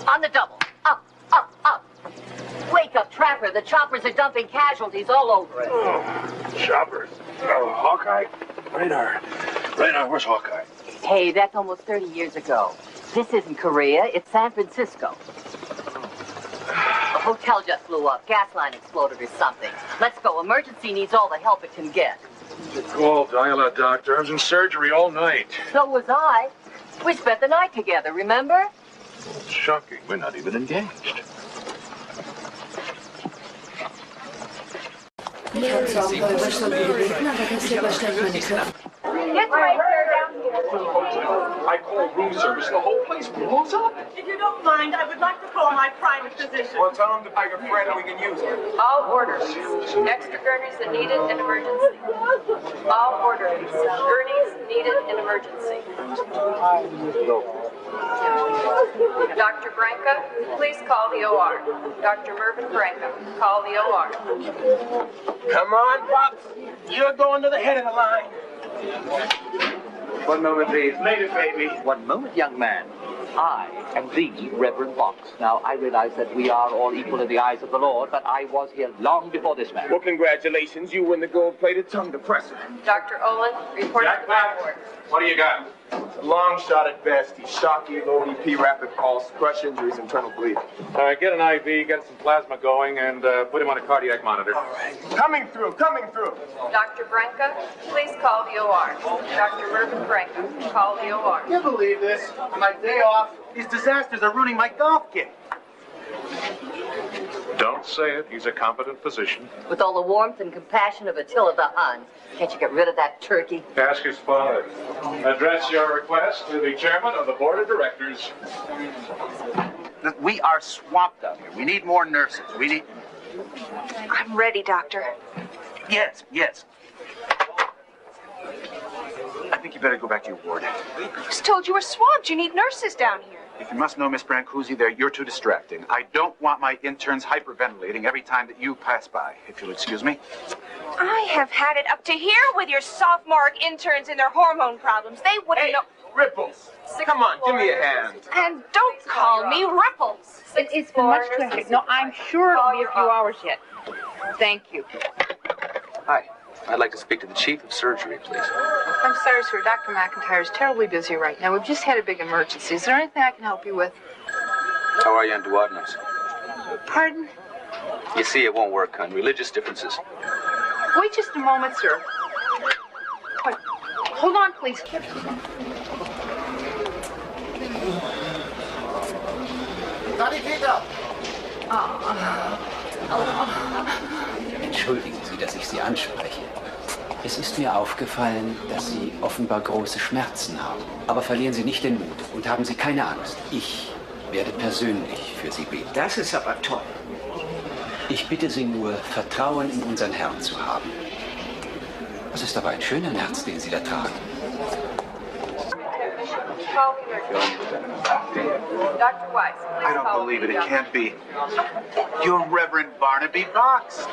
On the double. Up, up, up. Wake up, Trapper. The choppers are dumping casualties all over it. Oh, choppers. Oh, Hawkeye? Radar. Radar, where's Hawkeye? Hey, that's almost 30 years ago. This isn't Korea, it's San Francisco. The hotel just blew up. Gas line exploded or something. Let's go. Emergency needs all the help it can get. Call, dial a doctor. I was in surgery all night. So was I. We spent the night together, remember? It's shocking. We're not even engaged. Get right there down here. I called room service. The whole place blows up. If you don't mind, I would like to call my private physician. Well, tell him to bring a friend and we can use him. All orders. Extra gurneys are needed in emergency. All orders. Gurneys needed in emergency. Dr. Branca, please call the OR. Dr. Mervyn Branca, call the OR. Come on, Pops. You're going to the head of the line. 1 moment, please. Later, baby. 1 moment, young man. I am the Reverend Fox. Now, I realize that we are all equal in the eyes of the Lord, but I was here long before this man. Well, congratulations. You win the gold-plated tongue depressor. Dr. Olin, report to the backboard. What do you got? A long shot at best. He's shocky, low EP, rapid pulse, crush injuries, internal bleeding. All right, get an IV, get some plasma going, and put him on a cardiac monitor. All right. Coming through, coming through. Dr. Branca, please call the OR. Dr. Mervyn Branca, call the OR. Can you believe this? On my day off, these disasters are ruining my golf game. Don't say it. He's a competent physician. With all the warmth and compassion of Attila the Hun, can't you get rid of that turkey? Ask his father. Address your request to the chairman of the board of directors. We are swamped out here. We need more nurses. We need... I'm ready, Doctor. Yes, yes. I think you better go back to your ward. I was told you were swamped. You need nurses down here. If you must know, Miss Brancusi, you're too distracting. I don't want my interns hyperventilating every time that you pass by, if you'll excuse me. I have had it up to here with your sophomore interns and their hormone problems. They wouldn't know. Ripples, come on, give me a hand. And don't call me Ripples. It's been much traffic. No, I'm sure it'll be a few hours yet. Thank you. Hi. I'd like to speak to the chief of surgery, please. I'm sorry, sir. Dr. McIntyre is terribly busy right now. We've just had a big emergency. Is there anything I can help you with? How are you on duodenums? Pardon? You see, it won't work on religious differences. Wait just a moment, sir. Wait. Hold on, please. Entschuldigen Sie, dass ich Sie anspreche. Es ist mir aufgefallen, dass Sie offenbar große Schmerzen haben. Aber verlieren Sie nicht den Mut und haben Sie keine Angst. Ich werde persönlich für Sie beten. Das ist aber toll. Ich bitte Sie nur, Vertrauen in unseren Herrn zu haben. Das ist aber ein schöner Nerz, den Sie da tragen. Dr. Weiss, I don't believe it. It can't be. You're Reverend Barnaby Box.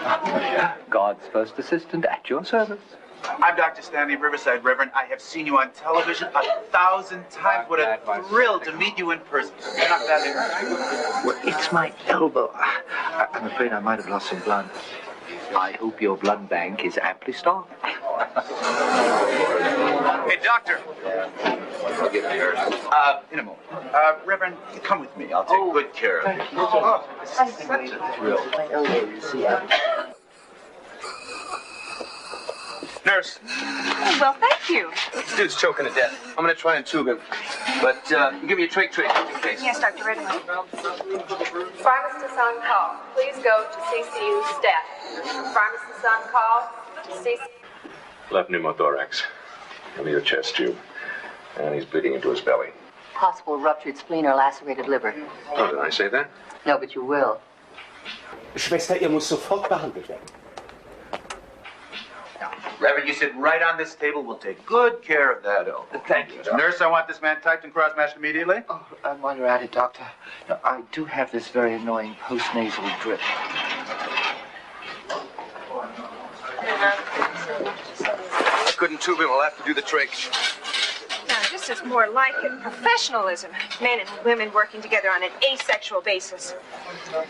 God's first assistant at your service. I'm Dr. Stanley Riverside, Reverend. I have seen you on television 1,000 times. What a thrill to meet you in person. You're not that hurt. Well, it's my elbow. I'm afraid I might have lost some blood. I hope your blood bank is amply stocked. Hey, doctor. In a moment. Reverend, come with me. I'll take good care of you. Oh, this is such a thrill. Nurse, Well, thank you. this dude's choking to death. I'm gonna try and tube him. But give me a trach just in case. Yes, Dr. Redmond. Pharmacist on call. Please go to CCU staff. Pharmacist on call to CCU. Left pneumothorax. Under your chest tube. And he's bleeding into his belly. Possible ruptured spleen or lacerated liver. Oh, did I say that? No, but you will. Schwester, ihr muss sofort behandelt werden. Reverend, you sit right on this table. We'll take good care of that. Oh, Thank you, Doctor. Nurse, I want this man typed and cross-matched immediately. Oh, while you're at it, Doctor, I do have this very annoying post-nasal drip. I couldn't tube him. I'll have to do the trach. Now, this is more like it. Professionalism. Men and women working together on an asexual basis.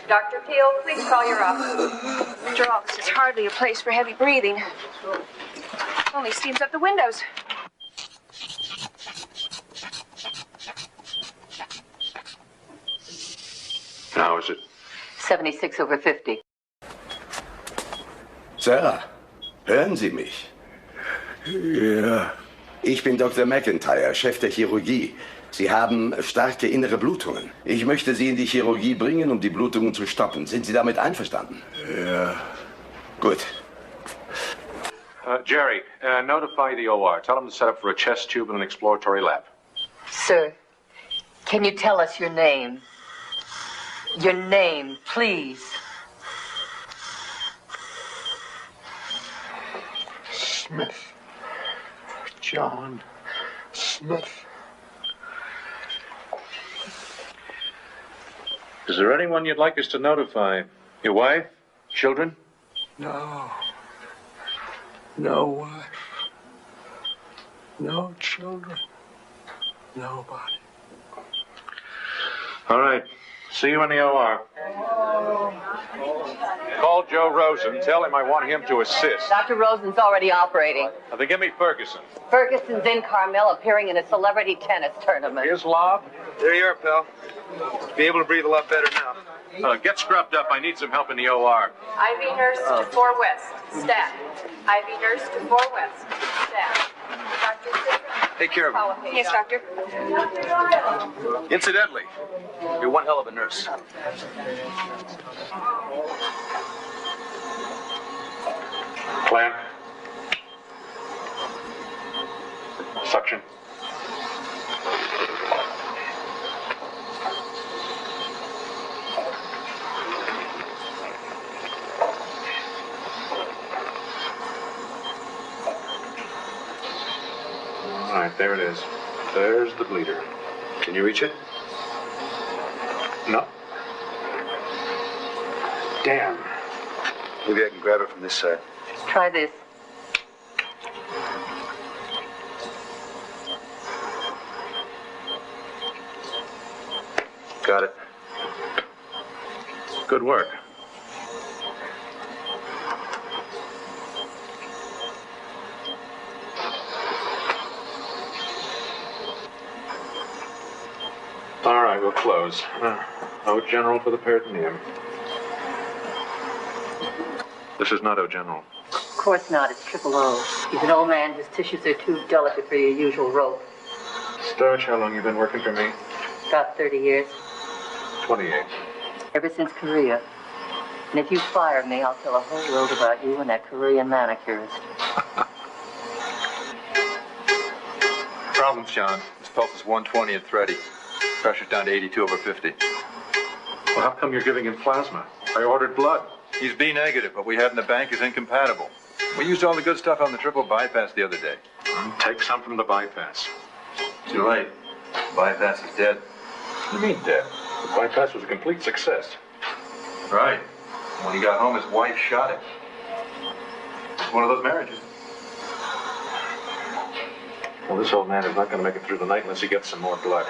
Dr. Peel, please call your office. After all, this is hardly a place for heavy breathing. Only steams up the windows. How is it? 76 over 50. Sir, hören Sie mich? Ja. Ich bin Dr. McIntyre, Chef der Chirurgie. Sie haben starke innere Blutungen. Ich möchte Sie in die Chirurgie bringen, um die Blutungen zu stoppen. Sind Sie damit einverstanden? Ja. Gut. Jerry, notify the OR. Tell them to set up for a chest tube and an exploratory lab. Sir, can you tell us your name? Your name, please. Smith. John Smith. Is there anyone you'd like us to notify? Your wife? Children? No. No wife. No children. Nobody. All right. See you in the OR. Call Joe Rosen. Tell him I want him to assist. Dr. Rosen's already operating. Now, then give me Ferguson. Ferguson's in Carmel appearing in a celebrity tennis tournament. Here's Lob. There you are, pal. Be able to breathe a lot better now. Get scrubbed up. I need some help in the OR. IV nurse to 4 West. Staff. IV nurse to 4 West. Staff. Dr. Sitter. Take care of him. Yes, Doctor. Incidentally, you're one hell of a nurse. Clamp. Suction. All right, there it is. There's the bleeder. Can you reach it? No? Damn. Maybe I can grab it from this side. Try this. Got it. Good work. All right, we'll close. O General for the peritoneum. This is not O General. Of course not. It's Triple O. He's an old man whose tissues are too delicate for your usual rope. Starch, how long you been working for me? About 30 years. 28. Ever since Korea. And if you fire me, I'll tell the whole world about you and that Korean manicurist. Problems, John. His pulse is 120 and thready. Pressure's down to 82/50. Well, how come you're giving him plasma? I ordered blood. He's B negative, but we have in the bank is incompatible. We used all the good stuff on the triple bypass the other day. Take some from the bypass. Too late. Bypass is dead. What do you mean dead? The bypass was a complete success. Right. When he got home, his wife shot him. It's one of those marriages. Well, this old man is not going to make it through the night unless he gets some more blood.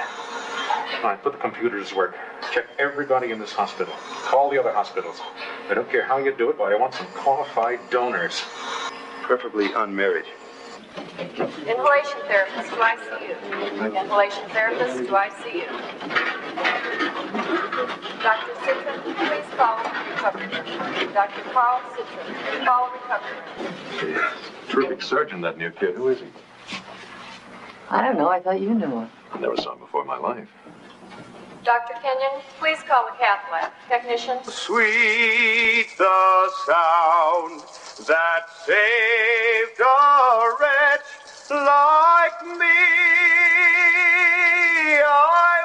All right, put the computers to work. Check everybody in this hospital. Call the other hospitals. I don't care how you do it, but I want some qualified donors. Preferably unmarried. Inhalation therapist, do I see you? Inhalation therapist, do I see you? Dr. Citron, please call recovery. Dr. Carl Citron, call recovery. Terrific surgeon, that new kid. Who is he? I don't know. I thought you knew him. I never saw him before in my life. Dr. Kenyon, please call the cath lab. Technicians. Sweet the sound that saved a wretch like me. I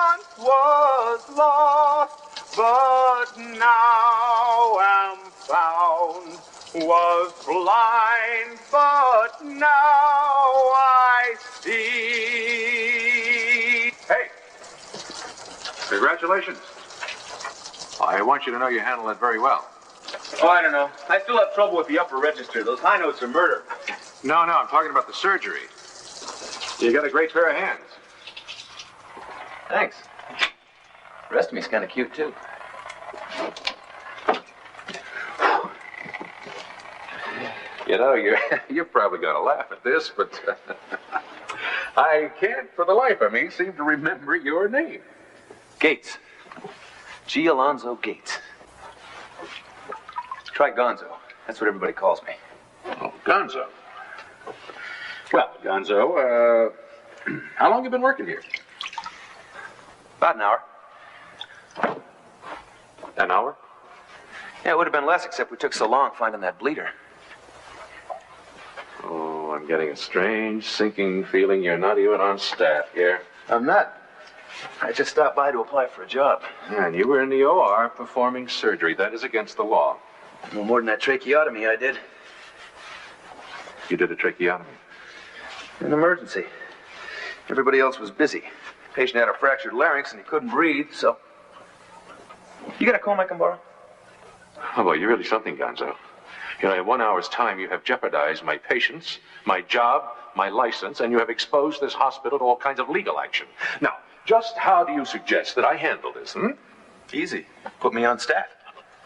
once was lost, but now am found. Was blind, but now I see. Hey! Congratulations. I want you to know you handled it very well. Oh, I don't know. I still have trouble with the upper register. Those high notes are murder. No, I'm talking about the surgery. You got a great pair of hands. Thanks. The rest of me's kind of cute, too. You know, you're probably going to laugh at this, but I can't for the life of me seem to remember your name. Gates. G. Alonzo Gates. Try Gonzo. That's what everybody calls me. Oh, Gonzo. Well, Gonzo, how long have you been working here? About an hour. An hour? Yeah, it would have been less, except we took so long finding that bleeder. Oh, I'm getting a strange, sinking feeling you're not even on staff here. I'm not. I just stopped by to apply for a job. And you were in the OR performing surgery. That is against the law. No more than that tracheotomy I did. You did a tracheotomy? An emergency. Everybody else was busy. The patient had a fractured larynx and he couldn't breathe, so... You got a comb I can borrow? Oh, boy, you're really something, Gonzo. You know, in 1 hour's time, you have jeopardized my patients, my job, my license, and you have exposed this hospital to all kinds of legal action. Now, just how do you suggest that I handle this, Easy. Put me on staff.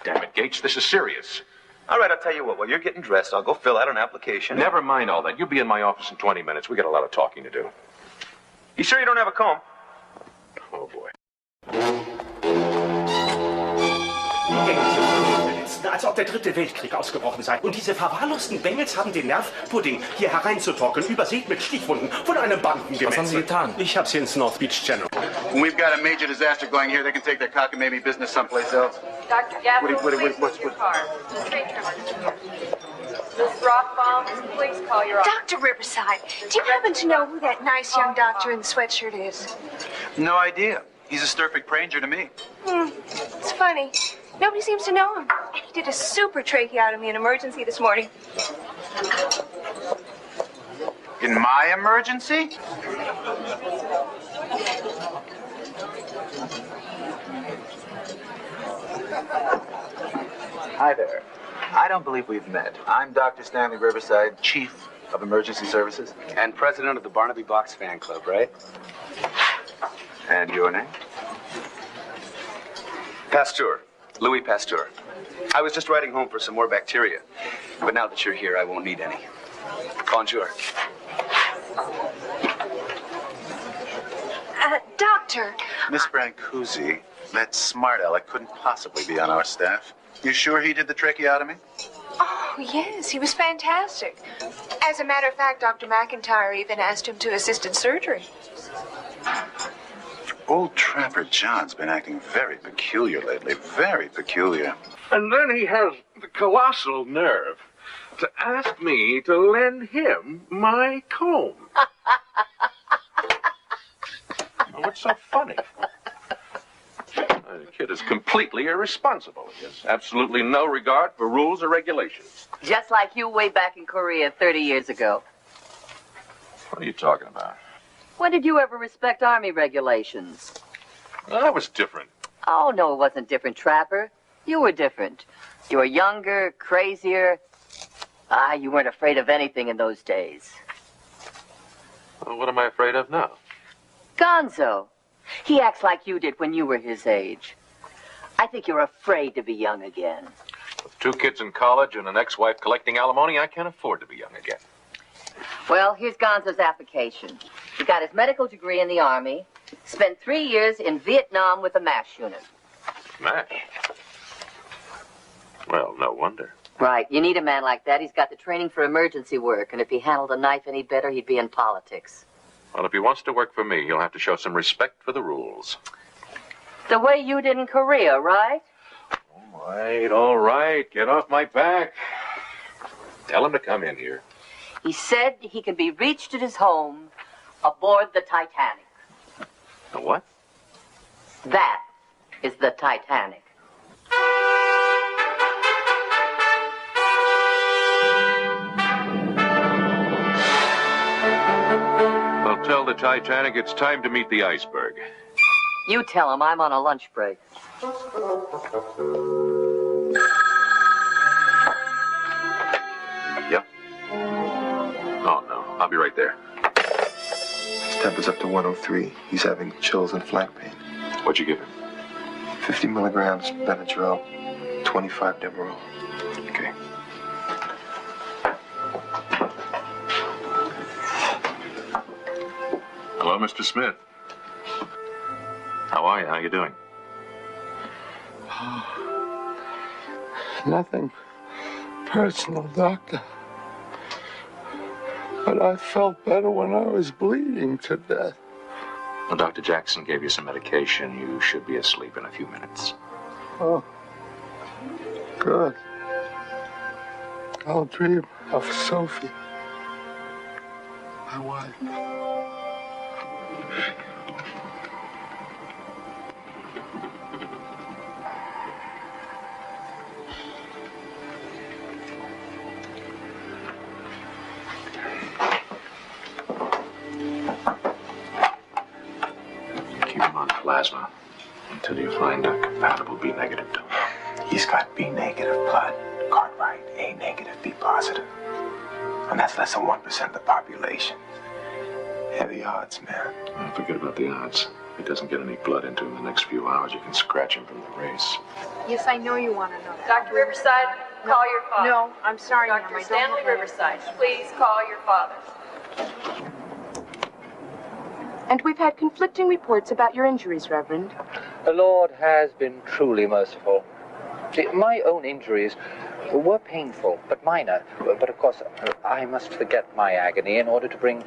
Damn it, Gates, this is serious. All right, I'll tell you what. While you're getting dressed, I'll go fill out an application. Never mind all that. You'll be in my office in 20 minutes. We got a lot of talking to do. You sure you don't have a comb? Oh, boy. Als ob der dritte Weltkrieg ausgebrochen sei. Und diese verwahrlosten Bengels haben den Nerv, Pudding hier hereinzutrocken, übersät mit Stichwunden von einem Bandengemetzel. Was haben Sie getan? Ich habe sie ins North Beach Channel. When we've got a major disaster going here, they can take their cockamamie business someplace else. Dr. Gabriel, What- please what's- leave your car. The tree trimmer is here. Miss Rockbaum, please call your office. Dr. Riverside, do you happen to know who that nice young doctor in the sweatshirt is? No idea. He's a perfect stranger to me. It's funny. Nobody seems to know him. He did a super tracheotomy in emergency this morning. In my emergency? Hi there. I don't believe we've met. I'm Dr. Stanley Riverside, Chief of Emergency Services. And president of the Barnaby Box fan club, right? And your name? Pasteur. Louis Pasteur. I was just riding home for some more bacteria. But now that you're here, I won't need any. Bonjour. Doctor. Miss Brancusi, that smart aleck couldn't possibly be on our staff. You sure he did the tracheotomy? Oh, yes, he was fantastic. As a matter of fact, Dr. McIntyre even asked him to assist in surgery. Old Trapper John's been acting very peculiar lately. Very peculiar. And then he has the colossal nerve to ask me to lend him my comb. What's so funny? The kid is completely irresponsible. He has absolutely no regard for rules or regulations. Just like you way back in Korea 30 years ago. What are you talking about? When did you ever respect Army regulations? Well, that was different. Oh, no, it wasn't different, Trapper. You were different. You were younger, crazier. You weren't afraid of anything in those days. Well, what am I afraid of now? Gonzo. He acts like you did when you were his age. I think you're afraid to be young again. With 2 kids in college and an ex-wife collecting alimony, I can't afford to be young again. Well, here's Gonzo's application. He got his medical degree in the Army, spent 3 years in Vietnam with a MASH unit. MASH? Well, no wonder. Right. You need a man like that. He's got the training for emergency work, and if he handled a knife any better, he'd be in politics. Well, if he wants to work for me, he'll have to show some respect for the rules. The way you did in Korea, right? All right. Get off my back. Tell him to come in here. He said he can be reached at his home aboard the Titanic. The what? That is the Titanic. Well, tell the Titanic it's time to meet the iceberg. You tell him I'm on a lunch break. Yep. Oh, no. I'll be right there. His temperature's up to 103. He's having chills and flank pain. What'd you give him? 50 milligrams Benadryl, 25 Demerol. Okay. Hello, Mr. Smith. How are you? How you doing? Nothing personal, Doctor. But I felt better when I was bleeding to death. Well, Dr. Jackson gave you some medication. You should be asleep in a few minutes. Oh, good. I'll dream of Sophie, my wife. Keep him on plasma until you find a compatible B negative donor. He's got B negative blood. Cartwright, A negative, B positive. And that's less than 1% of the population. Heavy odds, man. Forget about the odds. If he doesn't get any blood into him in the next few hours, you can scratch him from the race. Yes, I know you want to know that. Dr. Riverside, call your father. No, I'm sorry, Ma'am, I Dr. don't Stanley have that. Riverside, please call your father. And we've had conflicting reports about your injuries, Reverend. The Lord has been truly merciful. See, my own injuries were painful, but minor. But of course, I must forget my agony in order to bring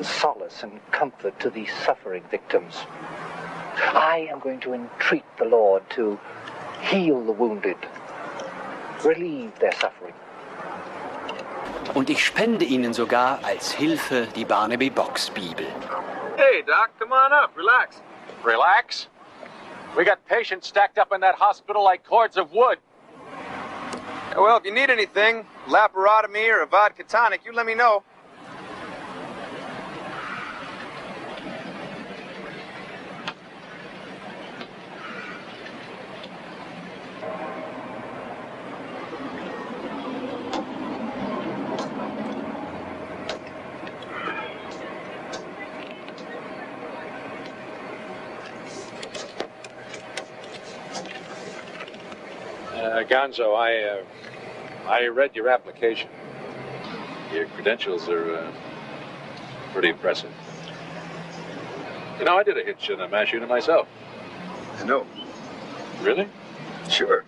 solace and comfort to these suffering victims. I am going to entreat the Lord to heal the wounded, relieve their suffering. Und ich spende Ihnen sogar als Hilfe die Barnaby Box Bibel. Hey, Doc, come on up. Relax. Relax? We got patients stacked up in that hospital like cords of wood. Well, if you need anything, laparotomy or a vodka tonic, you let me know. Gonzo, I read your application. Your credentials are pretty impressive. You know, I did a hitch and a mash unit myself. I know. Really? Sure.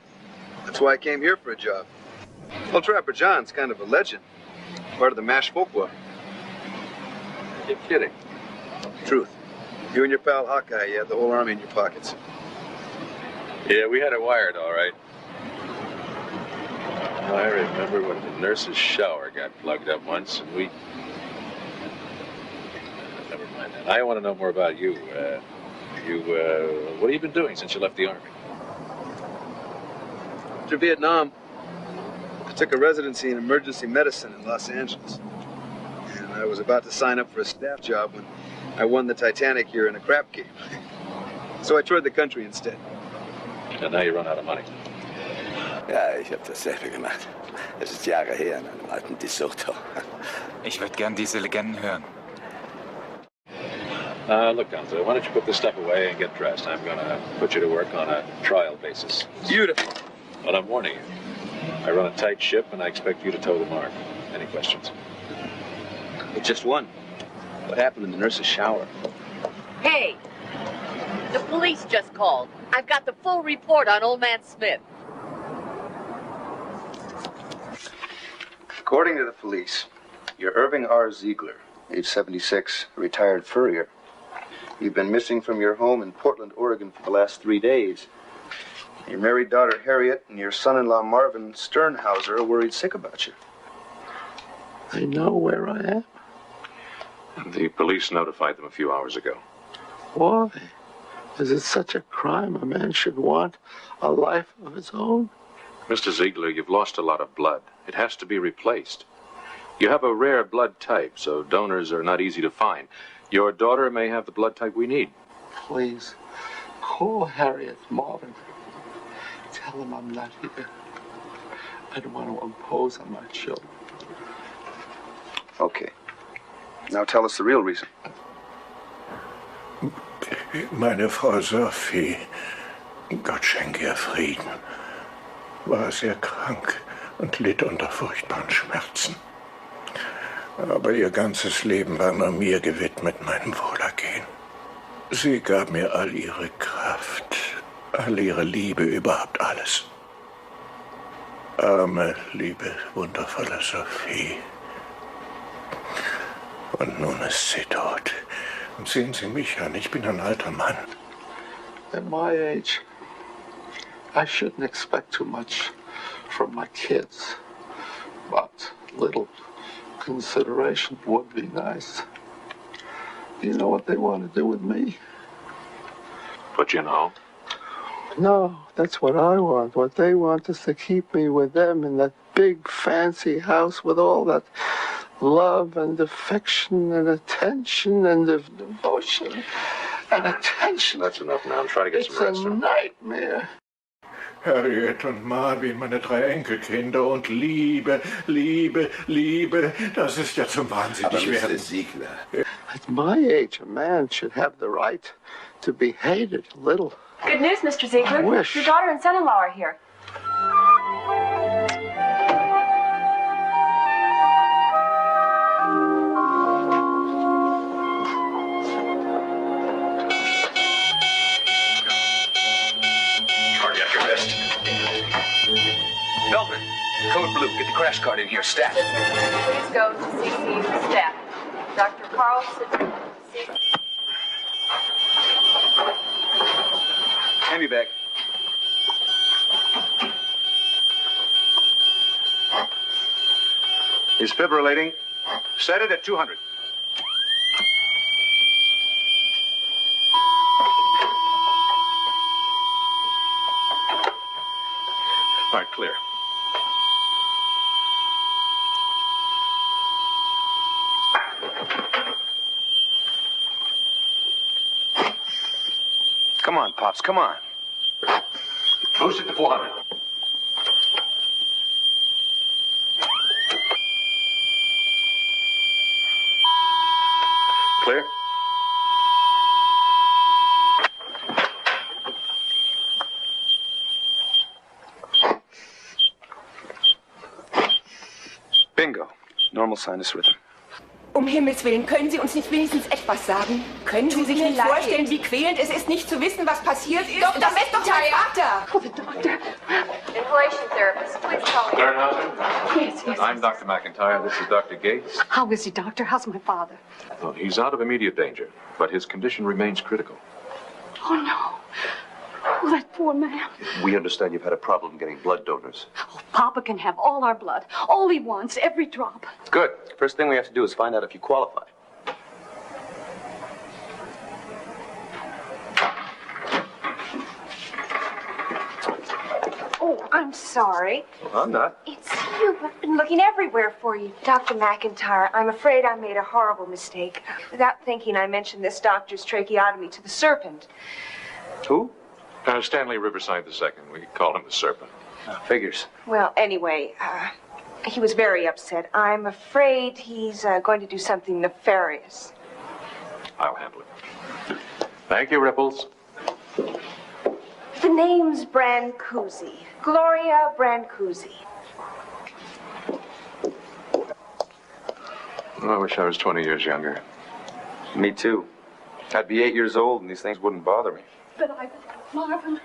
That's why I came here for a job. Well, Trapper John's kind of a legend. Part of the MASH folklore. You're kidding. Truth. You and your pal Hawkeye, you had the whole army in your pockets. Yeah, we had it wired, all right. I remember when the nurse's shower got plugged up once, and we... Never mind that. I want to know more about you. What have you been doing since you left the army? After Vietnam, I took a residency in emergency medicine in Los Angeles. And I was about to sign up for a staff job when I won the Titanic here in a crap game. So I toured the country instead. And now you run out of money. Ja, ich habe dasselbe gemacht. Es ist Jahre her in einem alten DeSoto. Ich würde gern diese Legenden hören. Look, Gonzo, why don't you put this stuff away and get dressed? I'm gonna put you to work on a trial basis. Beautiful. But I'm warning you. I run a tight ship, and I expect you to toe the mark. Any questions? Just one. What happened in the nurse's shower? Hey, the police just called. I've got the full report on Old Man Smith. According to the police, you're Irving R. Ziegler, age 76, a retired furrier. You've been missing from your home in Portland, Oregon for the last 3 days. Your married daughter, Harriet, and your son-in-law, Marvin Sternhauser, are worried sick about you. They know where I am. The police notified them a few hours ago. Why? Is it such a crime a man should want a life of his own? Mr. Ziegler, you've lost a lot of blood. It has to be replaced. You have a rare blood type, so donors are not easy to find. Your daughter may have the blood type we need. Please, call Harriet, Marvin. Tell them I'm not here. I don't want to impose on my children. Okay. Now tell us the real reason. Meine Frau Sophie, Gott schenke ihr Frieden, war sehr krank und litt unter furchtbaren Schmerzen. Aber ihr ganzes Leben war nur mir gewidmet, meinem Wohlergehen. Sie gab mir all ihre Kraft, all ihre Liebe, überhaupt alles. Arme, liebe, wundervolle Sophie. Und nun ist sie tot. Und sehen Sie mich an, ich bin ein alter Mann. At my age, I shouldn't expect too much from my kids. But little consideration would be nice. Do you know what they want to do with me? Put you in a home? No, that's what I want. What they want is to keep me with them in that big fancy house with all that love and affection and attention and devotion and attention. That's enough now. I'm trying to get some rest. It's a nightmare. Harriet und Marvin, meine 3 Enkelkinder und Liebe, Liebe, Liebe, das ist ja zum Wahnsinnig werden. At my age, a man should have the right to be hated a little. Good news, Mr. Ziegler. I wish. Your daughter and son-in-law are here. Melvin, code blue. Get the crash cart in here. Stat. Please go to CC staff. Dr. Carl Sidney. Hand me back. He's fibrillating. Set it at 200. All right, clear. Come on, Pops, come on. Boost it to 400. Clear? Bingo. Normal sinus rhythm. Himmels Willen, können Sie uns nicht wenigstens etwas sagen? Können Sie sich nicht vorstellen, wie quälend es ist, nicht zu wissen, was passiert ist? Dr. McIntyre! Oh, the doctor. Inhalation therapist, please call me. Sternhausen? I'm Dr. McIntyre. This is Dr. Gates. How is he, doctor? How's my father? Well, he's out of immediate danger, but his condition remains critical. Oh, no. Oh, that poor man. We understand you've had a problem getting blood donors. Oh, Papa can have all our blood. All he wants, every drop. Good. First thing we have to do is find out if you qualify. Oh, I'm sorry. I'm not. It's you. I've been looking everywhere for you. Dr. McIntyre, I'm afraid I made a horrible mistake. Without thinking, I mentioned this doctor's tracheotomy to the serpent. Who? Stanley Riverside II. We call him the Serpent. Figures. Well, anyway, he was very upset. I'm afraid he's going to do something nefarious. I'll handle it. Thank you, Ripples. The name's Brancusi. Gloria Brancusi. Oh, I wish I was 20 years younger. Me too. I'd be 8 years old and these things wouldn't bother me. But Marvin.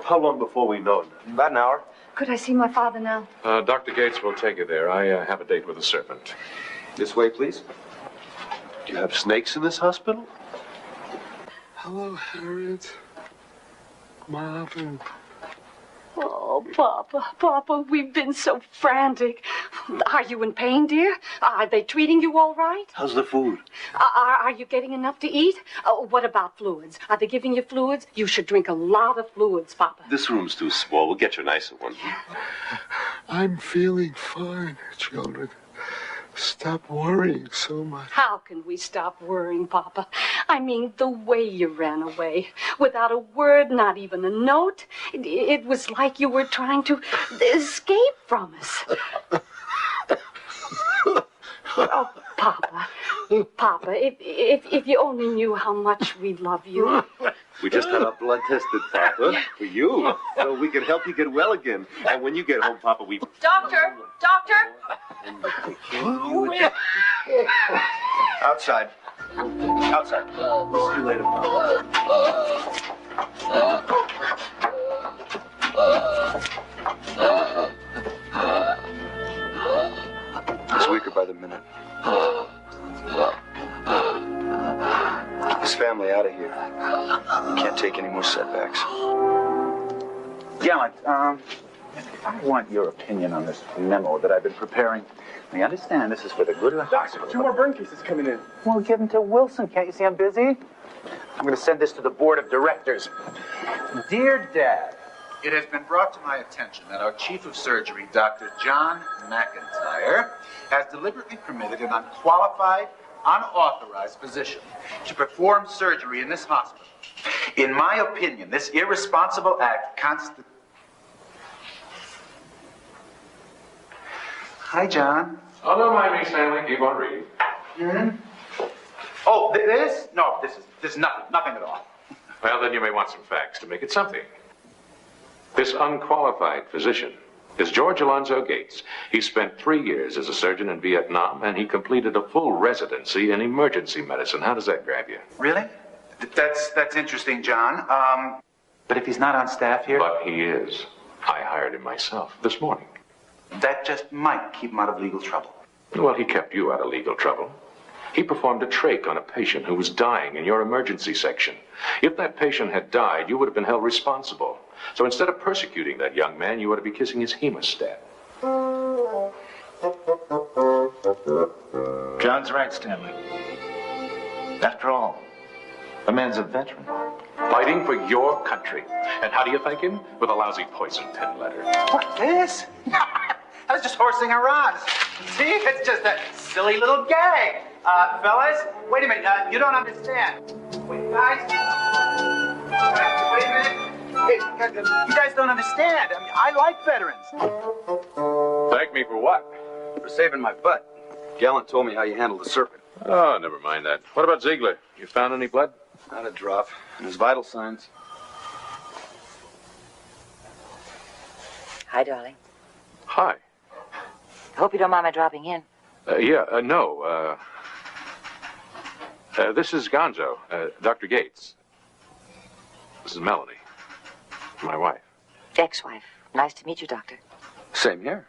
How long before we know? About an hour. Could I see my father now? Dr. Gates will take you there. I have a date with the Serpent. This way, please. Do you have snakes in this hospital? Hello, Harriet. Marvin. Oh, Papa, we've been so frantic. Are you in pain, dear? Are they treating you all right? How's the food? Are you getting enough to eat? What about fluids? Are they giving you fluids? You should drink a lot of fluids, Papa. This room's too small. We'll get you a nicer one. I'm feeling fine, children. Stop worrying so much. How can we stop worrying, Papa? I mean, the way you ran away, without a word, not even a note. It was like you were trying to escape from us. Oh, Papa, if you only knew how much we love you. We just had our blood tested, Papa, for you, so we can help you get well again. And when you get home, Papa, we... Doctor! Outside. Outside. See you later, Papa. He's weaker by the minute. His family out of here. He can't take any more setbacks. Gallant, I want your opinion on this memo that I've been preparing. I understand this is for the good of the hospital. Two more burn cases coming in. Well, give them to Wilson. Can't you see I'm busy? I'm going to send this to the board of directors. Dear Dad, it has been brought to my attention that our chief of surgery, Dr. John McIntyre, has deliberately permitted an unqualified, unauthorized physician to perform surgery in this hospital. In my opinion, this irresponsible act constitutes... Hi, John. Oh, don't mind me, Stanley. Keep on reading. Hmm? Oh, this? No, this is nothing at all. Well, then you may want some facts to make it something. This unqualified physician is George Alonzo Gates. He spent 3 years as a surgeon in Vietnam, and he completed a full residency in emergency medicine. How does that grab you? Really? That's interesting, John. But if he's not on staff here... But he is. I hired him myself this morning. That just might keep him out of legal trouble. Well, he kept you out of legal trouble. He performed a trach on a patient who was dying in your emergency section. If that patient had died, you would have been held responsible. So instead of persecuting that young man, you ought to be kissing his hemostat. John's right, Stanley. After all, the man's a veteran. Fighting for your country. And how do you thank him? With a lousy poison pen letter. What, this? I was just horsing around. See, it's just a silly little gag. Fellas, wait a minute. You don't understand. Wait, guys. Wait a minute. Hey, you guys don't understand. I mean, I like veterans. Thank me for what? For saving my butt. Gallant told me how you handled the serpent. Oh, never mind that. What about Ziegler? You found any blood? Not a drop. And his vital signs. Hi, darling. Hi. Hope you don't mind my dropping in. No. This is Gonzo, Dr. Gates. This is Melanie, my wife. Ex-wife. Nice to meet you, Doctor. Same here.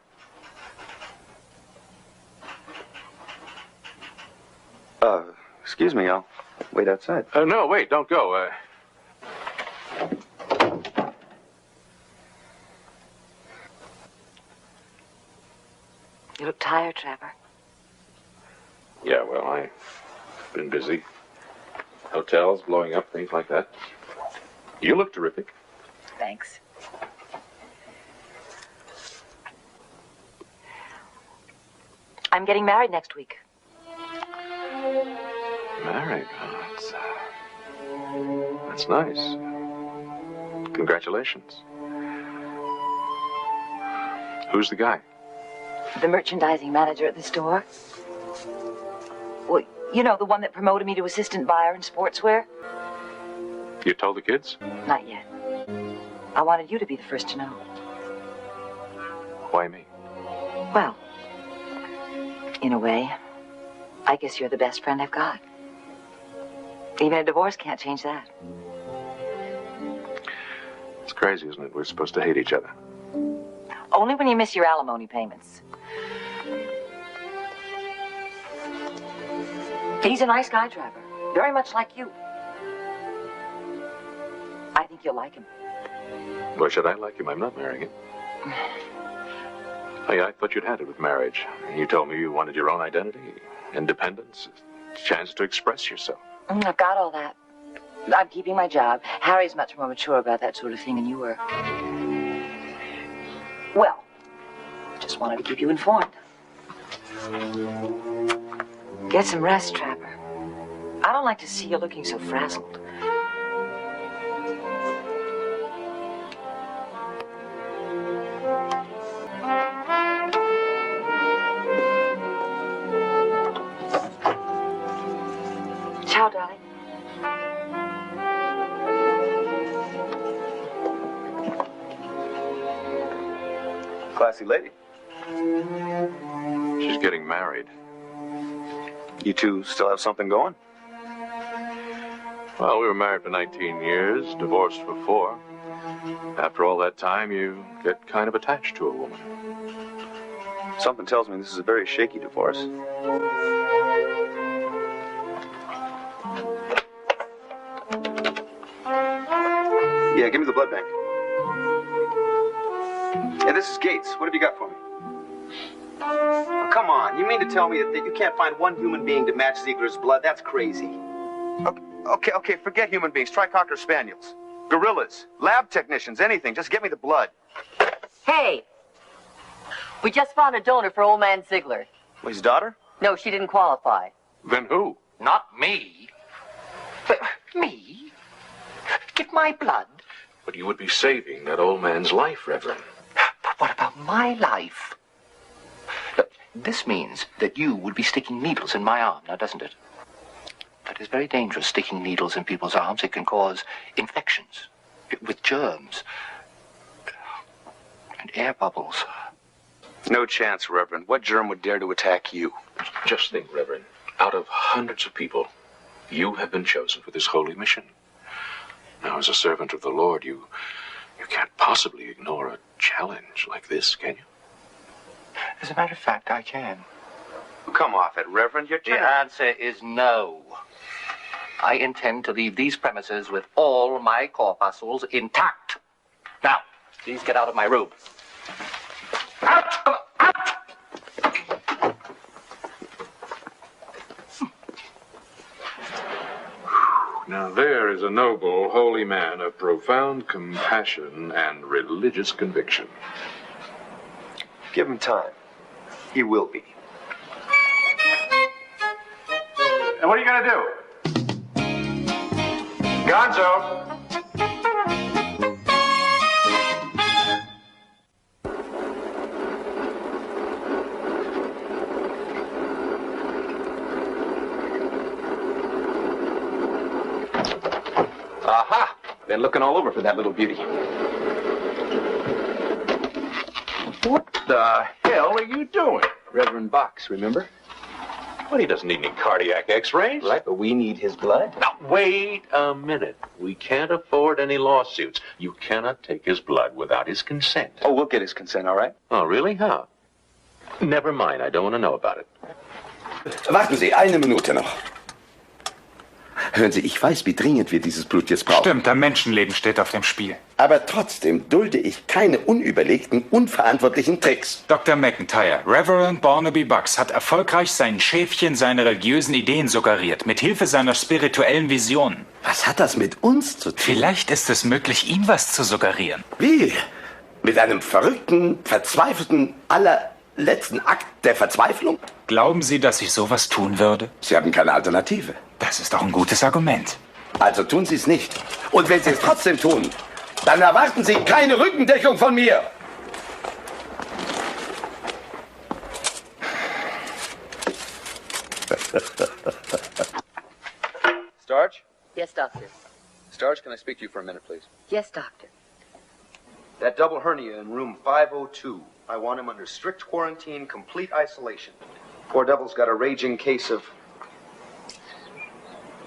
Excuse me, I'll wait outside. No, wait, don't go. You look tired, Trevor. Yeah, well, I've been busy. Hotels blowing up, things like that. You look terrific. Thanks. I'm getting married next week. Married? Oh, that's nice. Congratulations. Who's the guy? The merchandising manager at the store. Well, you know, the one that promoted me to assistant buyer in sportswear? You told the kids? Not yet. I wanted you to be the first to know. Why me? Well, in a way, I guess you're the best friend I've got. Even a divorce can't change that. It's crazy, isn't it? We're supposed to hate each other. Only when you miss your alimony payments. He's a nice guy, Trevor. Very much like you. I think you'll like him. Why should I like him? I'm not marrying him. Hey, I thought you'd had it with marriage. You told me you wanted your own identity, independence, a chance to express yourself. I've got all that. I'm keeping my job. Harry's much more mature about that sort of thing than you were. Well, just wanted to keep you informed. Get some rest, Trapper. I don't like to see you looking so frazzled. Ciao, darling. Classy lady. She's getting married. You two still have something going? Well, we were married for 19 years, divorced for 4. After all that time, you get kind of attached to a woman. Something tells me this is a very shaky divorce. Yeah, give me the blood bank. Yeah, this is Gates. What have you got for me? Oh, come on. You mean to tell me that you can't find one human being to match Ziegler's blood? That's crazy. Okay, forget human beings. Try Cocker Spaniels. Gorillas. Lab technicians. Anything. Just get me the blood. Hey, we just found a donor for old man Ziegler. His daughter? No, she didn't qualify. Then who? Not me. Me? Give my blood? But you would be saving that old man's life, Reverend. But what about my life? Look, this means that you would be sticking needles in my arm, now doesn't it? That is very dangerous, sticking needles in people's arms. It can cause infections with germs and air bubbles. No chance, Reverend. What germ would dare to attack you? Just think, Reverend. Out of hundreds of people, you have been chosen for this holy mission. Now, as a servant of the Lord, you can't possibly ignore a challenge like this, can you? As a matter of fact, I can. Come off it, Reverend. You're The answer is no. I intend to leave these premises with all my corpuscles intact. Now, please get out of my room. Out! Now, there is a noble, holy man of profound compassion and religious conviction. Give him time. He will be. And what are you going to do? Gonzo! Aha! Been looking all over for that little beauty. What the hell are you doing? Reverend Box, remember? Well, he doesn't need any cardiac x-rays. Right, but we need his blood. Now, wait a minute. We can't afford any lawsuits. You cannot take his blood without his consent. Oh, we'll get his consent, all right? Oh, really? How? Never mind. I don't want to know about it. Warten Sie, eine Minute noch. Hören Sie, ich weiß, wie dringend wir dieses Blut jetzt brauchen. Stimmt, ein Menschenleben steht auf dem Spiel. Aber trotzdem dulde ich keine unüberlegten, unverantwortlichen Tricks. Dr. McIntyre, Reverend Barnaby Bucks hat erfolgreich seinen Schäfchen seine religiösen Ideen suggeriert, mit Hilfe seiner spirituellen Visionen. Was hat das mit uns zu tun? Vielleicht ist es möglich, ihm was zu suggerieren. Wie? Mit einem verrückten, verzweifelten, allerletzten Akt der Verzweiflung? Glauben Sie, dass ich sowas tun würde? Sie haben keine Alternative. Das ist doch ein gutes Argument. Also tun Sie es nicht. Und wenn Sie es trotzdem tun, dann erwarten Sie keine Rückendeckung von mir. Starch? Yes, doctor. Starch, can I speak to you for a minute, please? Yes, doctor. That double hernia in room 502. I want him under strict quarantine, complete isolation. Poor devil's got a raging case of...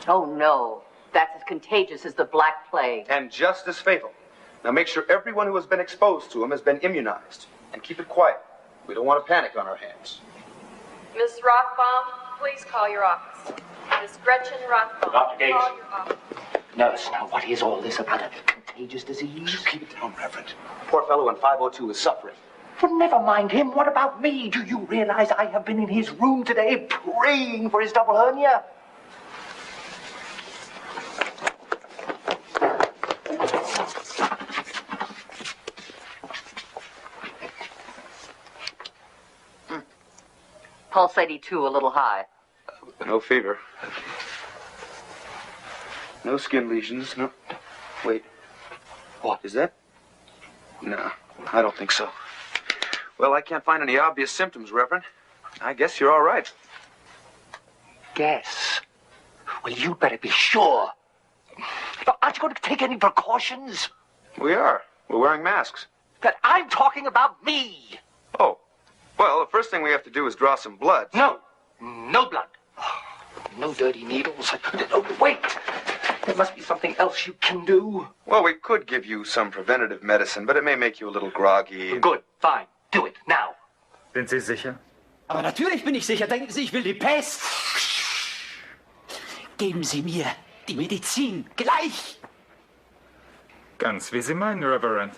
Oh, no. That's as contagious as the Black Plague. And just as fatal. Now make sure everyone who has been exposed to him has been immunized. And keep it quiet. We don't want a panic on our hands. Miss Rothbaum, please call your office. Miss Gretchen Rothbaum, Dr. Gates. call your office. Nurse, now what is all this about a contagious disease? Keep it down, Reverend. Poor fellow in 502 is suffering. Well, never mind him. What about me? Do you realize I have been in his room today praying for his double hernia? Pulse 82, a little high. No fever. No skin lesions. No. Wait. What is that? No, I don't think so. Well, I can't find any obvious symptoms, Reverend. I guess you're all right. Guess. Well, you'd better be sure. Aren't you going to take any precautions? We are. We're wearing masks. But I'm talking about me. Oh. Well, the first thing we have to do is draw some blood. No. No blood. No dirty needles. Oh, wait. There must be something else you can do. Well, we could give you some preventative medicine, but it may make you a little groggy. Good. Fine. Do it now. Sind Sie sicher? Aber natürlich bin ich sicher. Denken Sie, ich will die Pest. Geben Sie mir die Medizin. Gleich. Ganz wie Sie meinen, Reverend.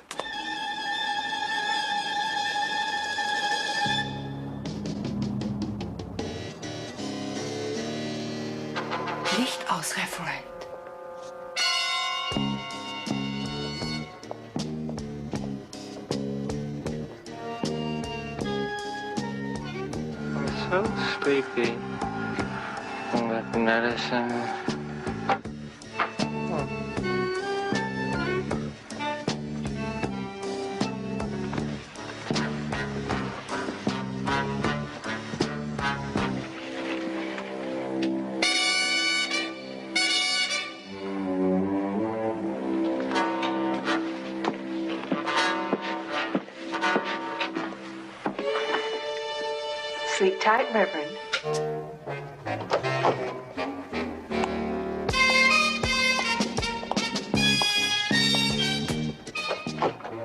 Licht aus, Reverend. So sleepy. With medicine. Sleep tight, Reverend.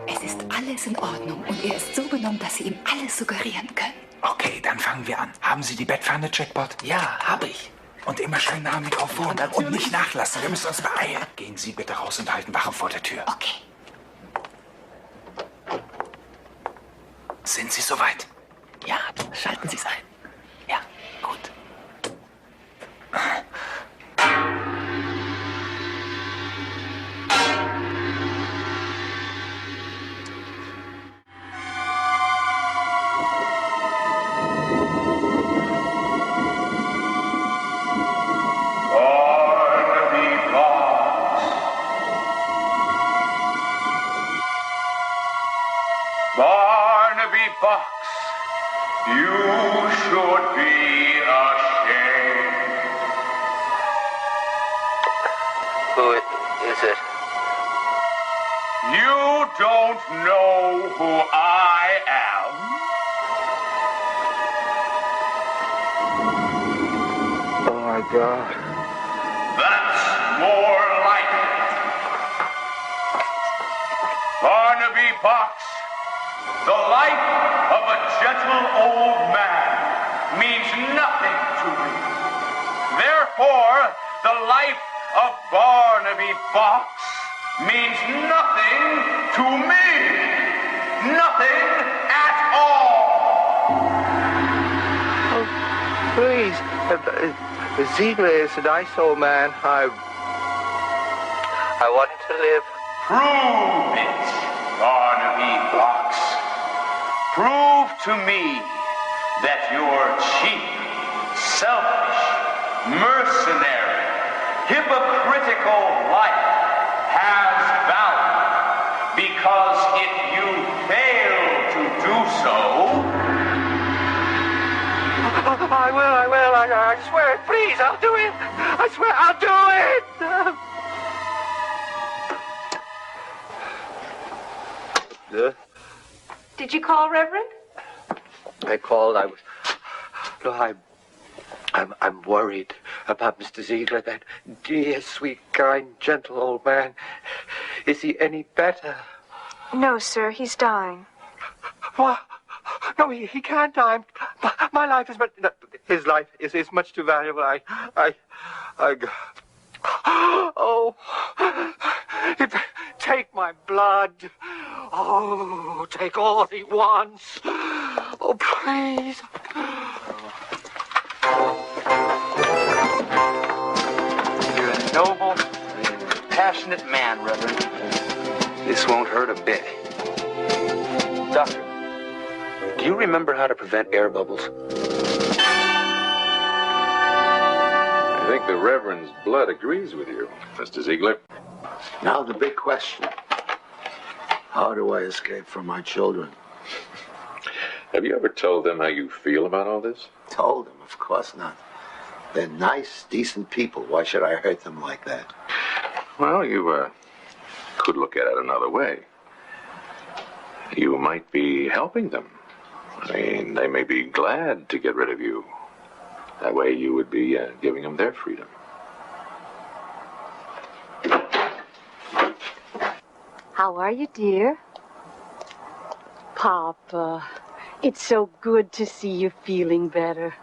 Es ist alles in Ordnung und er ist so benommen, dass Sie ihm alles suggerieren können. Okay, dann fangen wir an. Haben Sie die Bettpfanne, Jackpot? Ja, habe ich. Und immer schön nah am Mikrofon. Und nicht nachlassen. Wir müssen uns beeilen. Gehen Sie bitte raus und halten Wache vor der Tür. Okay. Sind Sie soweit? Ja, schalten Sie es ein. Ja, gut. Barnaby Box, you should be ashamed. Who is it? You don't know who I am. my God. That's more like it. Barnaby Box, the life of a gentle old man means nothing to me. Therefore, the life of Barnaby Box means nothing to me. Nothing at all. Oh, please. Ziegler is a nice old man. I want him to live. Prove it, Barnaby Box. Prove to me that your cheap, selfish, mercenary, hypocritical life has value, because if you fail to do so... I will, I swear, please, I'll do it. I swear, I'll do it. Did you call, Reverend? I called, I'm worried about Mr. Ziegler, that dear, sweet, kind, gentle old man. Is he any better? No, sir, he's dying. What? No, he can't die. My life is much... His life is much too valuable. Oh, take my blood. Oh, take all he wants. Oh, please. You're a noble, passionate man, Reverend. This won't hurt a bit. Doctor, do you remember how to prevent air bubbles? I think the Reverend's blood agrees with you, Mr. Ziegler. Now the big question. How do I escape from my children? Have you ever told them how you feel about all this? Told them, of course not. They're nice, decent people. Why should I hurt them like that? Well, you could look at it another way. You might be helping them. I mean, they may be glad to get rid of you. That way you would be giving them their freedom. How are you, dear? Papa, it's so good to see you feeling better.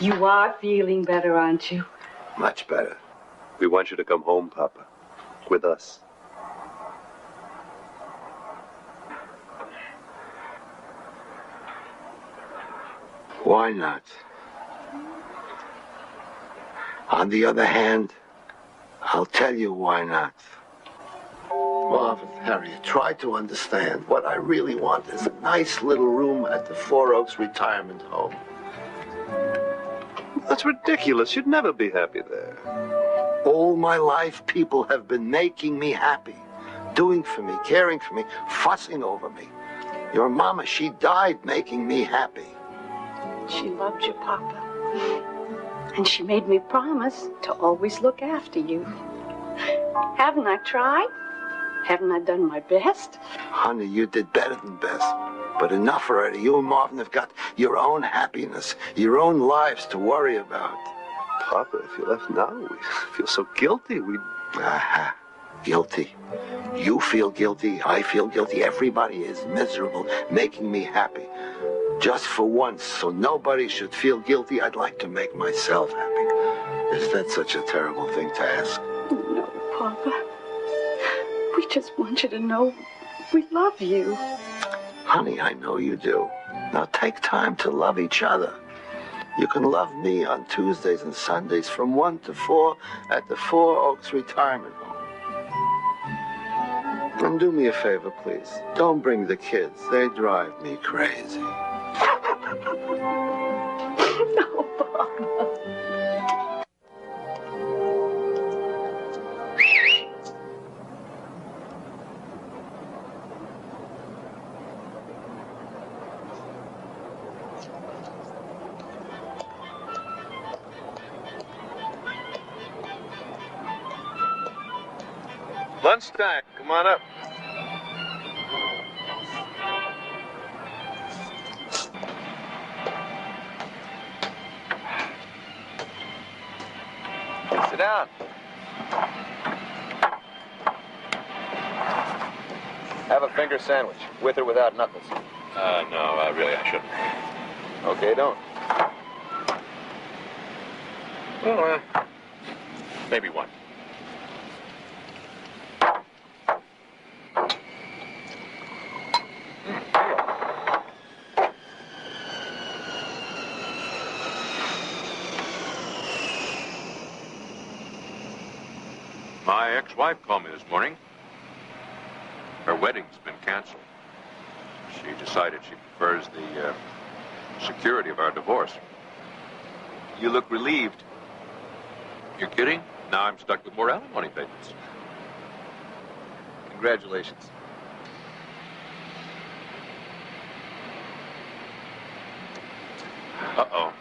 You are feeling better, aren't you? Much better. We want you to come home, Papa, with us. Why not? On the other hand, I'll tell you why not. Marvin, Harriet, try to understand. What I really want is a nice little room at the Four Oaks retirement home. That's ridiculous. You'd never be happy there. All my life, people have been making me happy. Doing for me, caring for me, fussing over me. Your mama, she died making me happy. She loved you, Papa. And she made me promise to always look after you. Haven't I tried? Haven't I done my best? Honey, you did better than best. But enough already. You and Marvin have got your own happiness, your own lives to worry about. Papa, if you left now, we feel so guilty. Aha. Guilty. You feel guilty. I feel guilty. Everybody is miserable, making me happy. Just for once, so nobody should feel guilty, I'd like to make myself happy. Is that such a terrible thing to ask? No, Papa. We just want you to know we love you. Honey, I know you do. Now take time to love each other. You can love me on Tuesdays and Sundays from 1 to 4 at the Four Oaks retirement home. And do me a favor, please. Don't bring the kids. They drive me crazy. No, Papa. Lunchtime. Come on up. Sit down. Have a finger sandwich, with or without knuckles. No, really, I shouldn't. Okay, don't. Well, maybe one. My ex-wife called me this morning. Her wedding's been canceled. She decided she prefers the security of our divorce. You look relieved. You're kidding? Now I'm stuck with more alimony payments. Congratulations. Uh-oh.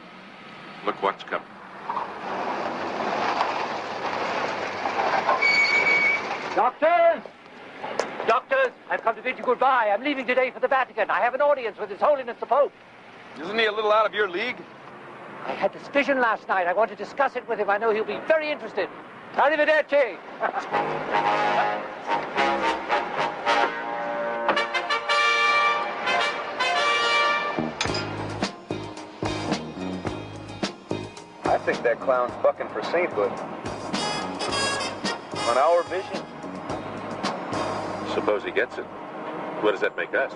Look what's coming. Doctors! Doctors, I've come to bid you goodbye. I'm leaving today for the Vatican. I have an audience with His Holiness the Pope. Isn't he a little out of your league? I had this vision last night. I want to discuss it with him. I know he'll be very interested. Arrivederci! I think that clown's bucking for sainthood. On our vision. Suppose he gets it. What does that make us?